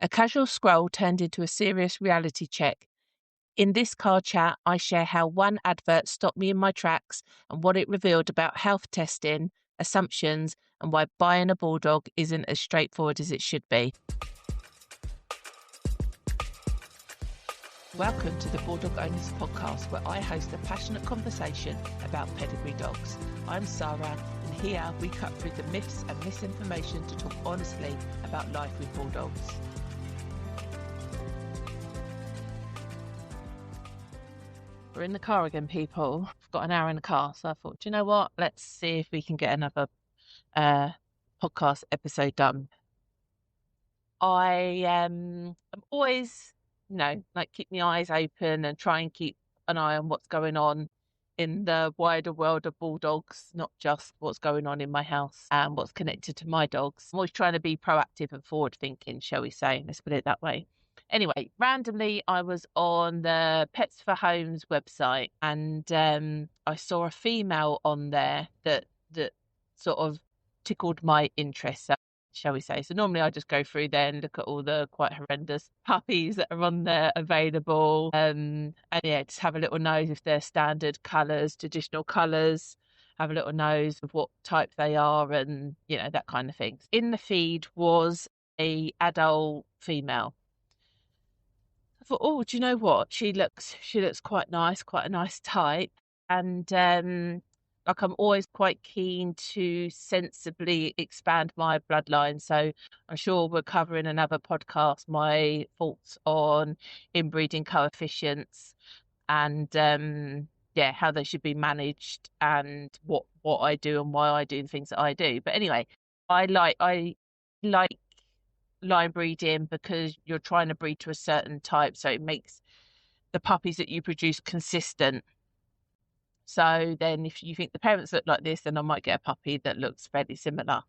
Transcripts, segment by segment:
A casual scroll turned into a serious reality check. In this car chat, I share how one advert stopped me in my tracks and what it revealed about health testing, assumptions, and why buying a Bulldog isn't as straightforward as it should be. Welcome to the Bulldog Owners Podcast, where I host a passionate conversation about pedigree dogs. I'm Sarah, and here we cut through the myths and misinformation to talk honestly about life with Bulldogs. We're in the car again, people. I've got an hour in the car, so I thought, do you know what? Let's see if we can get another podcast episode done. I am always, keep my eyes open and try and keep an eye on what's going on in the wider world of Bulldogs, not just what's going on in my house and what's connected to my dogs. I'm always trying to be proactive and forward thinking, shall we say. Let's put it that way. Anyway, randomly, I was on the Pets for Homes website and I saw a female on there that sort of tickled my interest, shall we say. So normally I just go through there and look at all the quite horrendous puppies that are on there available. And yeah, just have a little nose if they're standard colours, traditional colours, have a little nose of what type they are and, that kind of thing. In the feed was a adult female. I thought, oh, do you know what? She looks quite nice, quite a nice type. And I'm always quite keen to sensibly expand my bloodline. So I'm sure we're covering another podcast, my thoughts on inbreeding coefficients and how they should be managed and what I do and why I do the things that I do. But anyway, I like line breeding because you're trying to breed to a certain type, so it makes the puppies that you produce consistent. So then if you think the parents look like this, then I might get a puppy that looks fairly similar.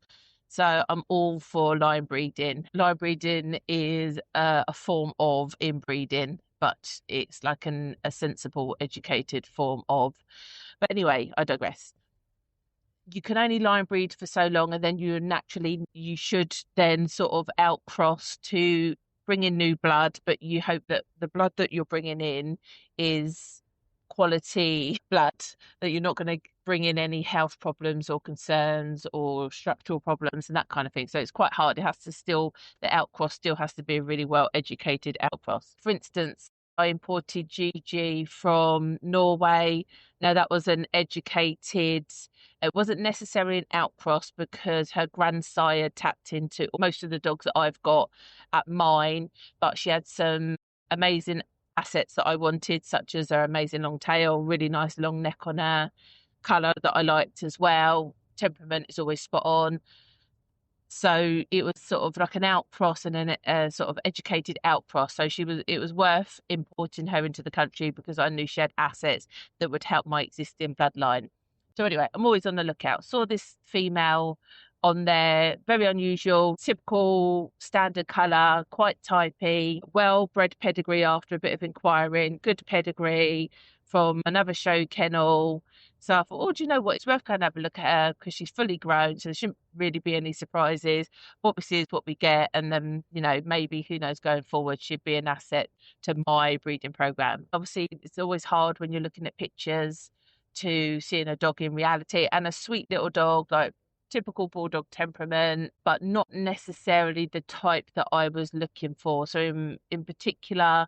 So I'm all for line breeding. Line breeding is a form of inbreeding, but it's like a sensible, educated form of. But anyway, I digress. You can only line breed for so long, and then you should then sort of outcross to bring in new blood, but you hope that the blood that you're bringing in is quality blood, that you're not going to bring in any health problems or concerns or structural problems and that kind of thing. So it's quite hard. The outcross still has to be a really well educated outcross. For instance, I imported Gigi from Norway. Now that was it wasn't necessarily an outcross because her grandsire tapped into most of the dogs that I've got at mine, but she had some amazing assets that I wanted, such as her amazing long tail, really nice long neck on her, colour that I liked as well. Temperament is always spot on. So it was sort of like an outcross and then a sort of educated outcross. So it was worth importing her into the country because I knew she had assets that would help my existing bloodline. So anyway, I'm always on the lookout. Saw this female on there, very unusual, typical standard colour, quite typey, well-bred pedigree after a bit of inquiring, good pedigree from another show kennel. So I thought, oh, do you know what? It's worth going to have a look at her because she's fully grown, so there shouldn't really be any surprises. What we see is what we get, and then, maybe, who knows, going forward, she'd be an asset to my breeding program. Obviously, it's always hard when you're looking at pictures to seeing a dog in reality, and a sweet little dog, like typical Bulldog temperament, but not necessarily the type that I was looking for. So in particular,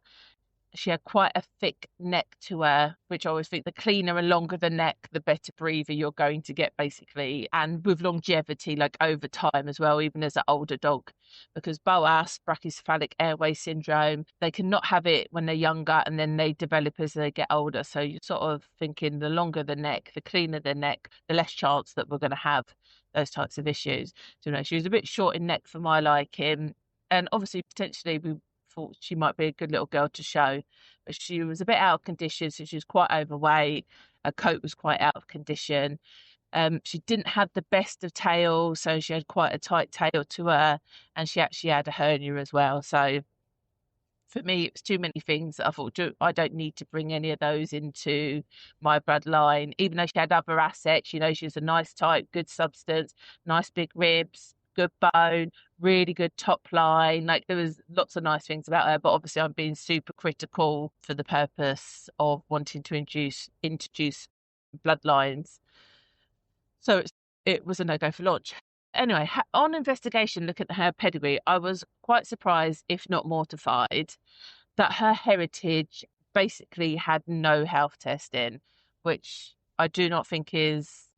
she had quite a thick neck to her, which I always think the cleaner and longer the neck, the better breather you're going to get, basically. And with longevity, like over time as well, even as an older dog. Because BOAS, brachycephalic airway syndrome, they cannot have it when they're younger and then they develop as they get older. So you're sort of thinking the longer the neck, the cleaner the neck, the less chance that we're going to have those types of issues. So, she was a bit short in neck for my liking. And obviously, potentially, we thought she might be a good little girl to show, but she was a bit out of condition, so she was quite overweight. Her coat was quite out of condition. She didn't have the best of tails, so she had quite a tight tail to her, and she actually had a hernia as well. So for me, it was too many things. I thought, I don't need to bring any of those into my bloodline, even though she had other assets. She was a nice type, good substance, nice big ribs, good bone, really good top line. Like there was lots of nice things about her, but obviously I'm being super critical for the purpose of wanting to introduce bloodlines. So it was a no-go for launch. Anyway, on investigation, looking at her pedigree, I was quite surprised, if not mortified, that her heritage basically had no health testing, which I do not think is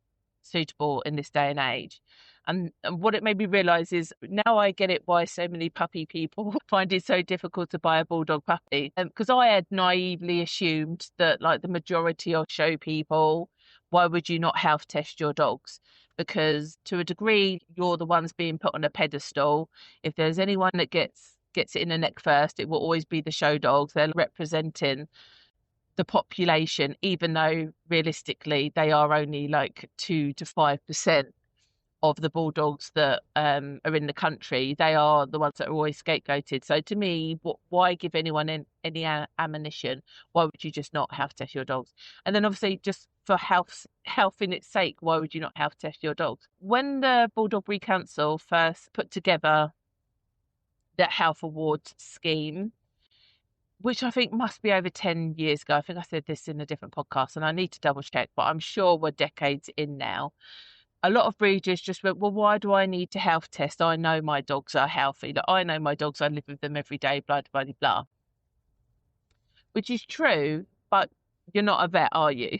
suitable in this day and age. And what it made me realise is now I get it why so many puppy people find it so difficult to buy a Bulldog puppy. Because I had naively assumed that, like the majority of show people, why would you not health test your dogs? Because to a degree, you're the ones being put on a pedestal. If there's anyone that gets it in the neck first, it will always be the show dogs. They're representing the population, even though realistically they are only like 2 to 5% of the bulldogs that are in the country. They are the ones that are always scapegoated. So to me, why give anyone any ammunition? Why would you just not health test your dogs? And then obviously just for health in its sake, why would you not health test your dogs? When the Bulldog Breed Council first put together that health awards scheme, which I think must be over 10 years ago. I think I said this in a different podcast and I need to double check, but I'm sure we're decades in now. A lot of breeders just went, well, why do I need to health test? I know my dogs are healthy. Like, I know my dogs, I live with them every day, blah, blah, blah, blah. Which is true, but you're not a vet, are you?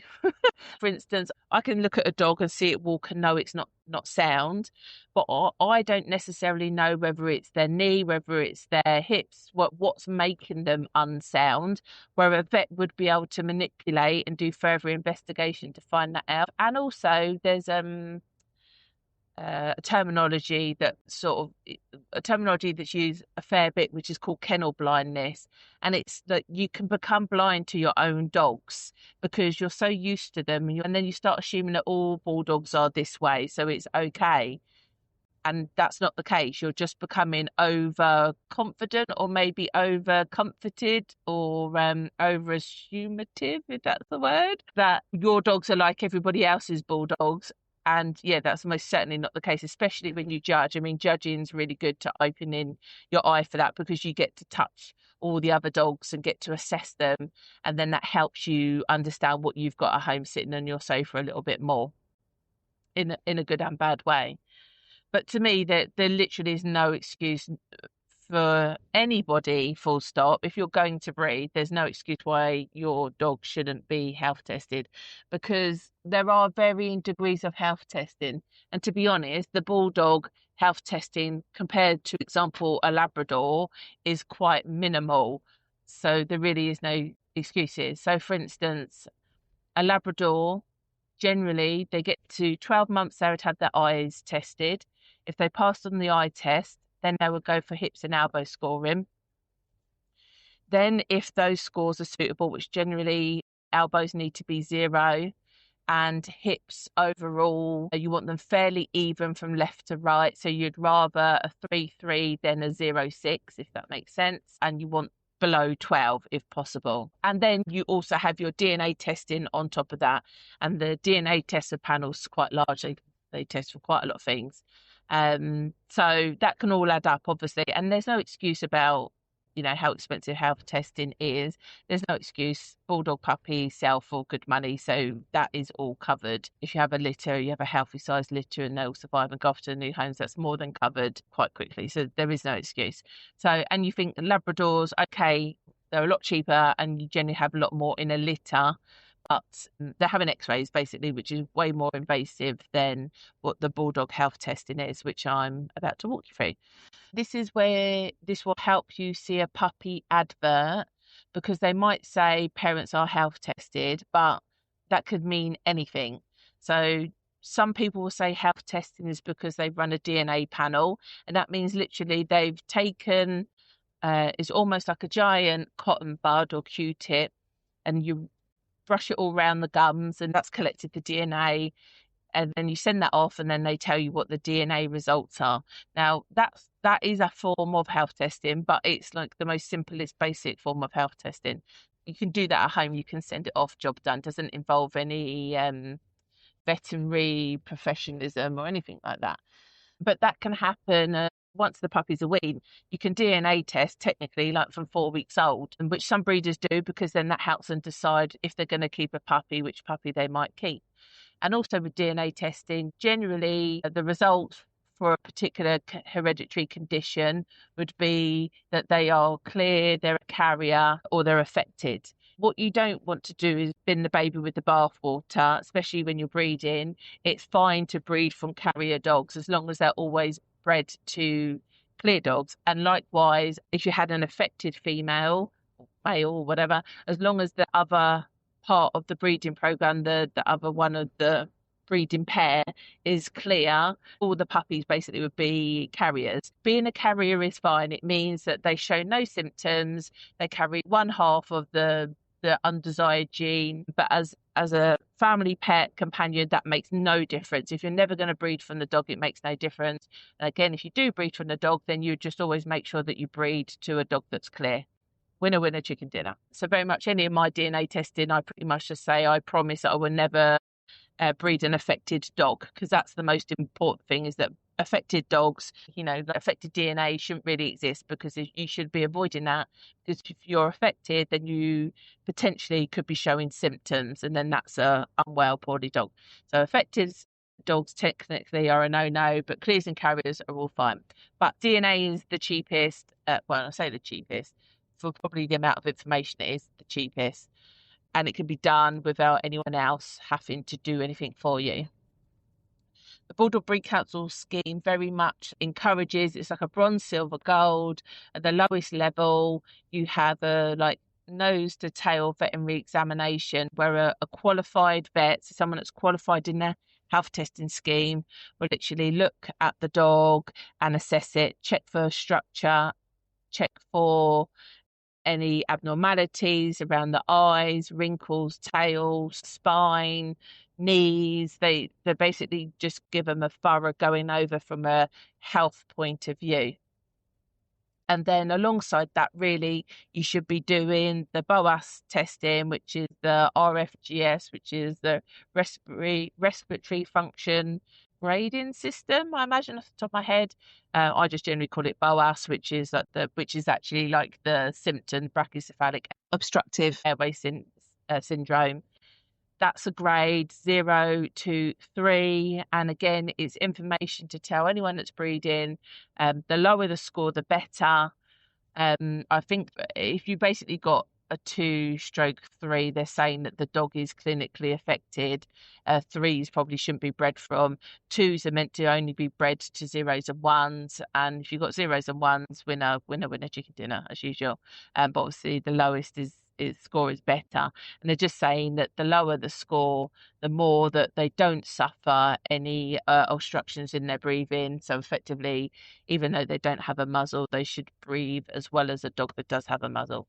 For instance, I can look at a dog and see it walk and know it's not sound, but I don't necessarily know whether it's their knee, whether it's their hips, what's making them unsound, where a vet would be able to manipulate and do further investigation to find that out. And also there's a terminology that's used a fair bit, which is called kennel blindness. And it's that you can become blind to your own dogs because you're so used to them, and then you start assuming that all bulldogs are this way, so it's okay. And that's not the case. You're just becoming overconfident, or maybe over comforted, or over assumative, if that's the word, that your dogs are like everybody else's bulldogs. And yeah, that's most certainly not the case, especially when you judge. I mean, judging's really good to opening your eye for that, because you get to touch all the other dogs and get to assess them. And then that helps you understand what you've got at home sitting on your sofa a little bit more in a good and bad way. But to me, there literally is no excuse for anybody, full stop. If you're going to breed, there's no excuse why your dog shouldn't be health tested, because there are varying degrees of health testing. And to be honest, the Bulldog health testing compared to, example, a Labrador is quite minimal. So there really is no excuses. So for instance, a Labrador, generally they get to 12 months, they would have their eyes tested. If they passed on the eye test, then they would go for hips and elbow scoring. Then if those scores are suitable, which generally elbows need to be 0 and hips overall, you want them fairly even from left to right. So you'd rather a 3-3 than a 0-6, if that makes sense. And you want below 12 if possible. And then you also have your DNA testing on top of that. And the DNA tester panel's quite large. They test for quite a lot of things. So that can all add up, obviously. And there's no excuse about, how expensive health testing is. There's no excuse. Bulldog puppies sell for good money, so that is all covered. If you have a litter, you have a healthy sized litter and they'll survive and go off to new homes, that's more than covered quite quickly. So there is no excuse. So, and you think Labradors, okay, they're a lot cheaper and you generally have a lot more in a litter, but they're having x-rays basically, which is way more invasive than what the Bulldog health testing is, which I'm about to walk you through. This is where this will help you see a puppy advert, because they might say parents are health tested, but that could mean anything. So some people will say health testing is because they've run a DNA panel, and that means literally they've taken, it's almost like a giant cotton bud or Q-tip, and you brush it all around the gums, and that's collected the DNA. And then you send that off, and then they tell you what the DNA results are. Now, that is a form of health testing, but it's like the most simplest, basic form of health testing. You can do that at home. You can send it off, job done. Doesn't involve any veterinary professionalism or anything like that. But that can happen once the puppies are weaned, you can DNA test technically like from 4 weeks old, and which some breeders do, because then that helps them decide if they're going to keep a puppy, which puppy they might keep. And also with DNA testing, generally the result for a particular hereditary condition would be that they are clear, they're a carrier, or they're affected. What you don't want to do is bin the baby with the bathwater, especially when you're breeding. It's fine to breed from carrier dogs as long as they're always bred to clear dogs. And likewise, if you had an affected female, male, or whatever, as long as the other part of the breeding program, the other one of the breeding pair is clear, all the puppies basically would be carriers. Being a carrier is fine. It means that they show no symptoms. They carry one half of the undesired gene, but as a family pet companion, that makes no difference. If you're never going to breed from the dog, it makes no difference. And again, if you do breed from the dog, then you just always make sure that you breed to a dog that's clear. Winner, winner, chicken dinner. So very much any of my DNA testing, I pretty much just say I promise that I will never breed an affected dog, because that's the most important thing, is that affected dogs, affected DNA shouldn't really exist, because you should be avoiding that, because if you're affected, then you potentially could be showing symptoms, and then that's a unwell, poorly dog. So affected dogs technically are a no-no, but clears and carriers are all fine. But DNA is the cheapest. Well, I say the cheapest, for probably the amount of information it is the cheapest, and it can be done without anyone else having to do anything for you. The Bulldog Breed Council scheme very much encourages, it's like a bronze, silver, gold. At the lowest level, you have a nose to tail veterinary examination, where a qualified vet, so someone that's qualified in their health testing scheme, will literally look at the dog and assess it, check for structure, check for any abnormalities around the eyes, wrinkles, tails, spine, knees. They basically just give them a thorough going over from a health point of view. And then alongside that, really, you should be doing the BOAS testing, which is the RFGS, which is the respiratory function grading system, I imagine, off the top of my head. I just generally call it BOAS, which is actually like the symptom, brachycephalic obstructive airway syndrome. That's a grade 0 to 3. And again, it's information to tell anyone that's breeding. The lower the score, the better. I think if you basically got a 2/3, they're saying that the dog is clinically affected. 3s probably shouldn't be bred from. 2s are meant to only be bred to 0s and 1s. And if you've got 0s and 1s, winner, chicken dinner, as usual. But obviously the lowest score is better. And they're just saying that the lower the score, the more that they don't suffer any obstructions in their breathing. So effectively, even though they don't have a muzzle, they should breathe as well as a dog that does have a muzzle.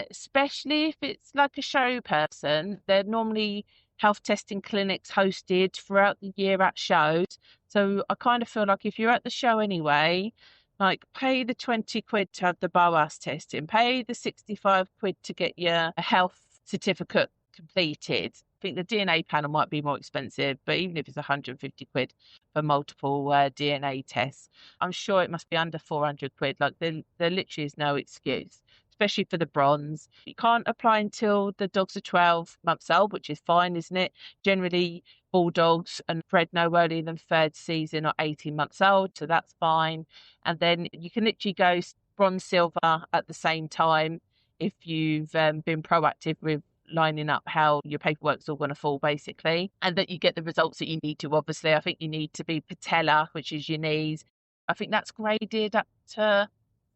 Especially if it's like a show person, they're normally health testing clinics hosted throughout the year at shows. So I kind of feel like if you're at the show anyway, like pay the 20 quid to have the BOAS testing, pay the 65 quid to get your health certificate completed. I think the DNA panel might be more expensive, but even if it's 150 quid for multiple DNA tests, I'm sure it must be under 400 quid. Like there literally is no excuse, especially for the bronze. You can't apply until the dogs are 12 months old, which is fine, isn't it? Generally, bulldogs are bred no earlier than 3rd season or 18 months old, so that's fine. And then you can literally go bronze, silver at the same time if you've been proactive with lining up how your paperwork's all going to fall, basically, and that you get the results that you need to. Obviously, I think you need to be patella, which is your knees. I think that's graded up to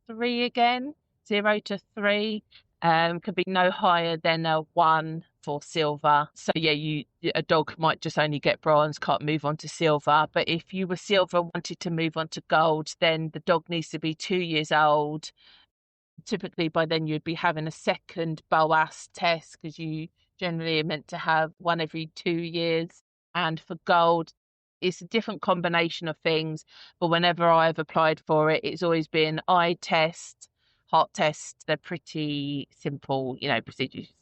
3 again. 0 to 3 could be no higher than a 1 for silver. So yeah, a dog might just only get bronze, can't move on to silver. But if you were silver, wanted to move on to gold, then the dog needs to be 2 years old. Typically by then you'd be having a second BOAS test, because you generally are meant to have one every 2 years. And for gold, it's a different combination of things, but whenever I've applied for it, it's always been eye test, heart test. They're pretty simple, procedures.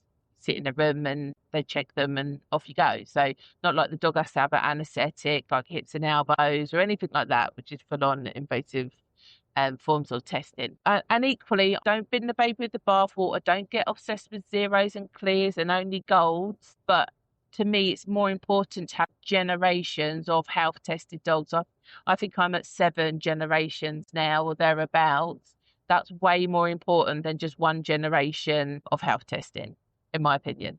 Sit in a room and they check them and off you go. So not like the dog has to have an anaesthetic, like hips and elbows or anything like that, which is full on invasive forms of testing. And equally, don't bin the baby with the bathwater. Don't get obsessed with zeros and clears and only golds. But to me, it's more important to have generations of health tested dogs. I think I'm at 7 generations now or thereabouts. That's way more important than just one generation of health testing, in my opinion.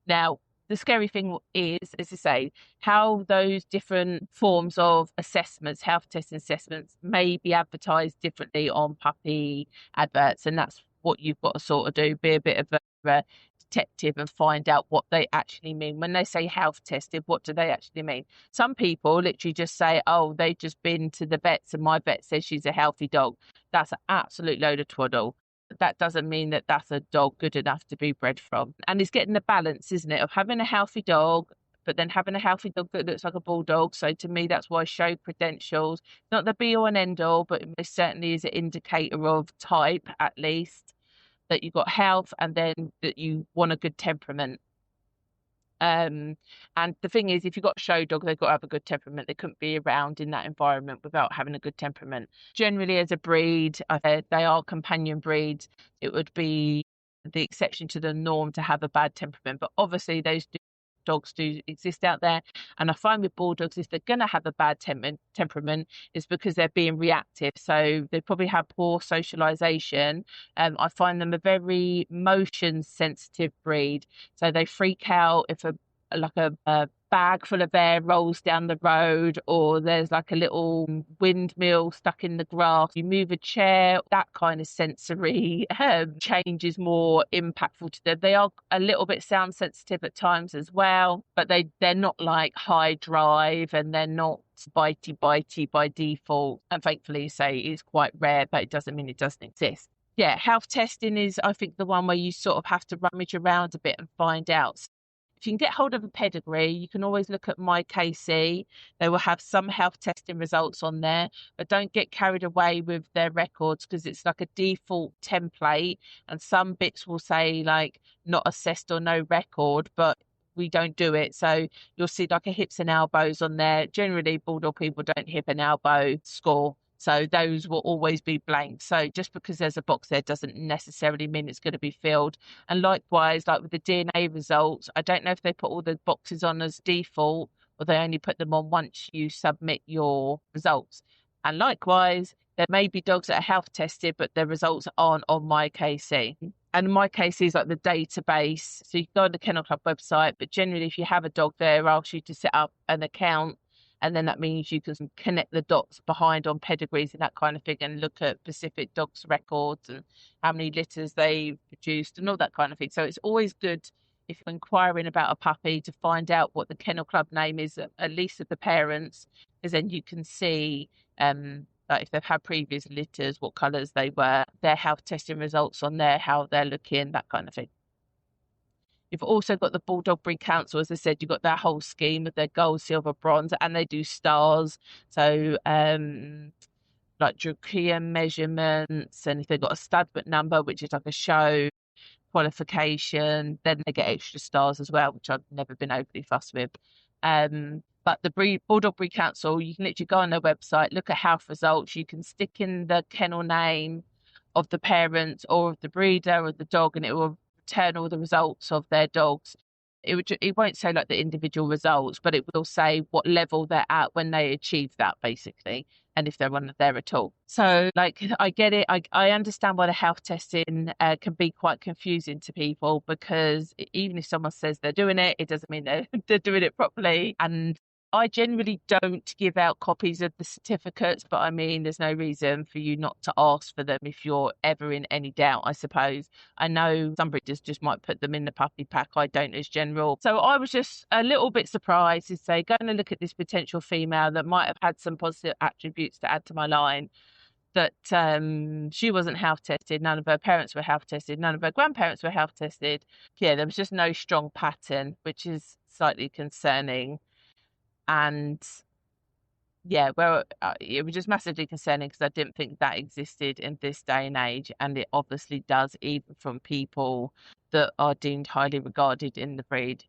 Now, the scary thing is, as I say, how those different forms of assessments, health testing assessments, may be advertised differently on puppy adverts. And that's what you've got to sort of do, be a bit of a detective and find out what they actually mean. When they say health tested, what do they actually mean? Some people literally just say, oh, they've just been to the vets and my vet says she's a healthy dog. That's an absolute load of twaddle. That doesn't mean that that's a dog good enough to be bred from. And it's getting the balance, isn't it, of having a healthy dog, but then having a healthy dog that looks like a bulldog. So to me, that's why show credentials, not the be all and end all, but it certainly is an indicator of type, at least, that you've got health and then that you want a good temperament. And the thing is, if you've got a show dog, they've got to have a good temperament. They couldn't be around in that environment without having a good temperament. Generally, as a breed, they are companion breeds. It would be the exception to the norm to have a bad temperament. But obviously, those dogs do exist out there. And I find with bulldogs, if they're going to have a bad temperament, it's because they're being reactive. So they probably have poor socialization. I find them a very motion sensitive breed. So they freak out if a bag full of air rolls down the road, or there's like a little windmill stuck in the grass. You move a chair, that kind of sensory change is more impactful to them. They are a little bit sound sensitive at times as well, but they're not like high drive and they're not bitey by default. And thankfully, say it's quite rare, but it doesn't mean it doesn't exist. Yeah, health testing is, I think, the one where you sort of have to rummage around a bit and find out. If you can get hold of a pedigree, you can always look at my KC. They will have some health testing results on there, but don't get carried away with their records because it's like a default template and some bits will say like not assessed or no record, but we don't do it. So you'll see like a hips and elbows on there. Generally, bulldog people don't hip and elbow score. So those will always be blank. So just because there's a box there doesn't necessarily mean it's going to be filled. And likewise, like with the DNA results, I don't know if they put all the boxes on as default or they only put them on once you submit your results. And likewise, there may be dogs that are health tested, but their results aren't on my KC. And my KC is like the database. So you can go on the Kennel Club website, but generally if you have a dog there, I'll ask you to set up an account. And then that means you can connect the dots behind on pedigrees and that kind of thing and look at specific dogs' records and how many litters they've produced and all that kind of thing. So it's always good if you're inquiring about a puppy to find out what the Kennel Club name is, at least of the parents, because then you can see like if they've had previous litters, what colours they were, their health testing results on there, how they're looking, that kind of thing. You've also got the Bulldog Breed Council, as I said, you've got their whole scheme with their gold, silver, bronze, and they do stars. So like Drakean measurements, and if they've got a stud book number, which is like a show qualification, then they get extra stars as well, which I've never been overly fussed with. But the Bulldog Breed Council, you can literally go on their website, look at health results. You can stick in the kennel name of the parent or of the breeder or the dog, and it will return all the results of their dogs. It won't say like the individual results, but it will say what level they're at when they achieve that, basically, and if they're on there at all. So like I get it. I understand why the health testing can be quite confusing to people, because even if someone says they're doing it, it doesn't mean they're doing it properly. And I generally don't give out copies of the certificates, but I mean, there's no reason for you not to ask for them if you're ever in any doubt, I suppose. I know some breeders just might put them in the puppy pack. I don't as general. So I was just a little bit surprised to say, going to look at this potential female that might have had some positive attributes to add to my line, that she wasn't health tested. None of her parents were health tested. None of her grandparents were health tested. Yeah, there was just no strong pattern, which is slightly concerning. And yeah, well, it was just massively concerning because I didn't think that existed in this day and age. And it obviously does, even from people that are deemed highly regarded in the breed.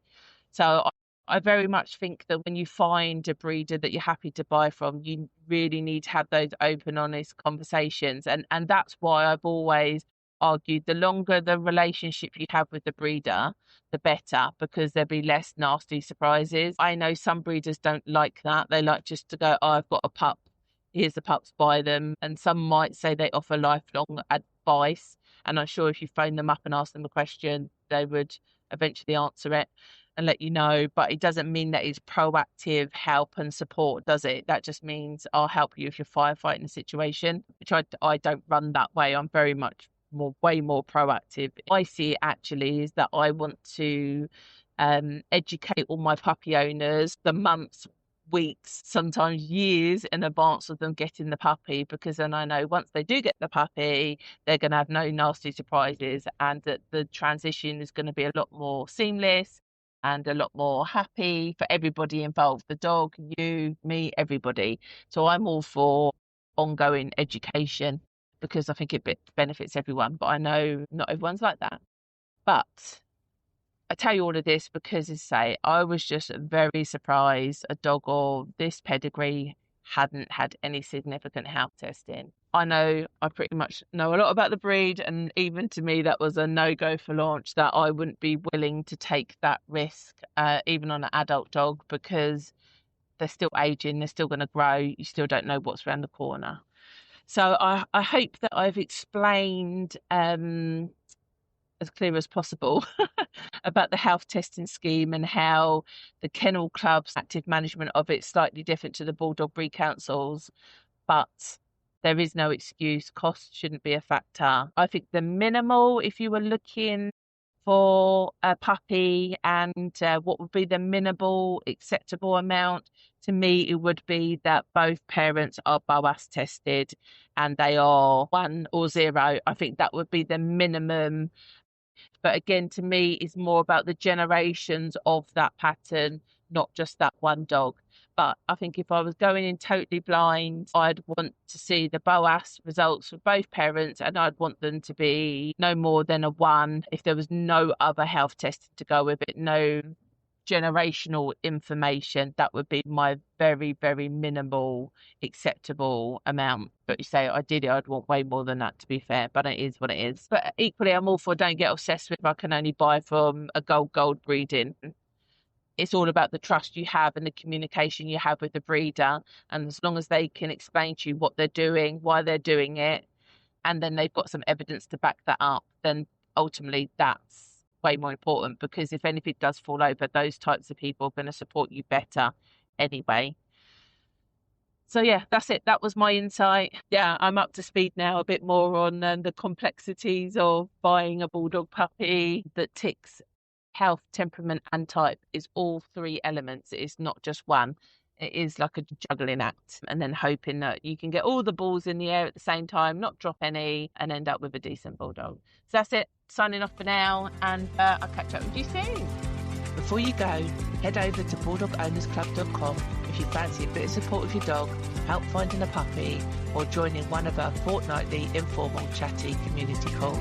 So I very much think that when you find a breeder that you're happy to buy from, you really need to have those open, honest conversations. And that's why I've always argued the longer the relationship you have with the breeder, the better, because there'll be less nasty surprises. I know some breeders don't like that. They like just to go, oh, I've got a pup. Here's the pups, buy them. And some might say they offer lifelong advice. And I'm sure if you phone them up and ask them a question, they would eventually answer it and let you know. But it doesn't mean that it's proactive help and support, does it? That just means I'll help you if you're firefighting a situation, which I don't run that way. I'm very much way more proactive. I see it actually is that I want to educate all my puppy owners the months, weeks, sometimes years in advance of them getting the puppy, because then I know once they do get the puppy, they're going to have no nasty surprises, and that the transition is going to be a lot more seamless and a lot more happy for everybody involved, the dog, you, me, everybody. So I'm all for ongoing education because I think it benefits everyone, but I know not everyone's like that. But I tell you all of this because, as I say, I was just very surprised a dog of this pedigree hadn't had any significant health testing. I know I pretty much know a lot about the breed, and even to me, that was a no-go for launch, that I wouldn't be willing to take that risk, even on an adult dog, because they're still aging, they're still going to grow, you still don't know what's around the corner. So I hope that I've explained as clear as possible about the health testing scheme and how the Kennel Club's active management of it's slightly different to the Bulldog Breed Council's, but there is no excuse. Cost shouldn't be a factor. I think the minimal, if you were looking for a puppy and what would be the minimal acceptable amount, to me it would be that both parents are BOAS tested and they are 1 or 0. I think that would be the minimum. But again, to me, it's more about the generations of that pattern, not just that one dog. But I think if I was going in totally blind, I'd want to see the BOAS results for both parents, and I'd want them to be no more than a 1 if there was no other health testing to go with it, no generational information. That would be my very, very minimal acceptable amount. But you say ideally I'd want way more than that, to be fair, but it is what it is. But equally, I'm all for don't get obsessed with I can only buy from a gold breeding. It's all about the trust you have and the communication you have with the breeder. And as long as they can explain to you what they're doing, why they're doing it, and then they've got some evidence to back that up, then ultimately that's way more important, because if anything does fall over, those types of people are going to support you better anyway. So yeah, that's it. That was my insight. Yeah, I'm up to speed now a bit more on the complexities of buying a Bulldog puppy that ticks health, temperament and type. Is all 3 elements. It's not just one. It is like a juggling act, and then hoping that you can get all the balls in the air at the same time, not drop any, and end up with a decent Bulldog. So that's it. Signing off for now, and I'll catch up with you soon. Before you go, head over to bulldogownersclub.com if you fancy a bit of support with your dog, help finding a puppy, or joining one of our fortnightly informal chatty community calls.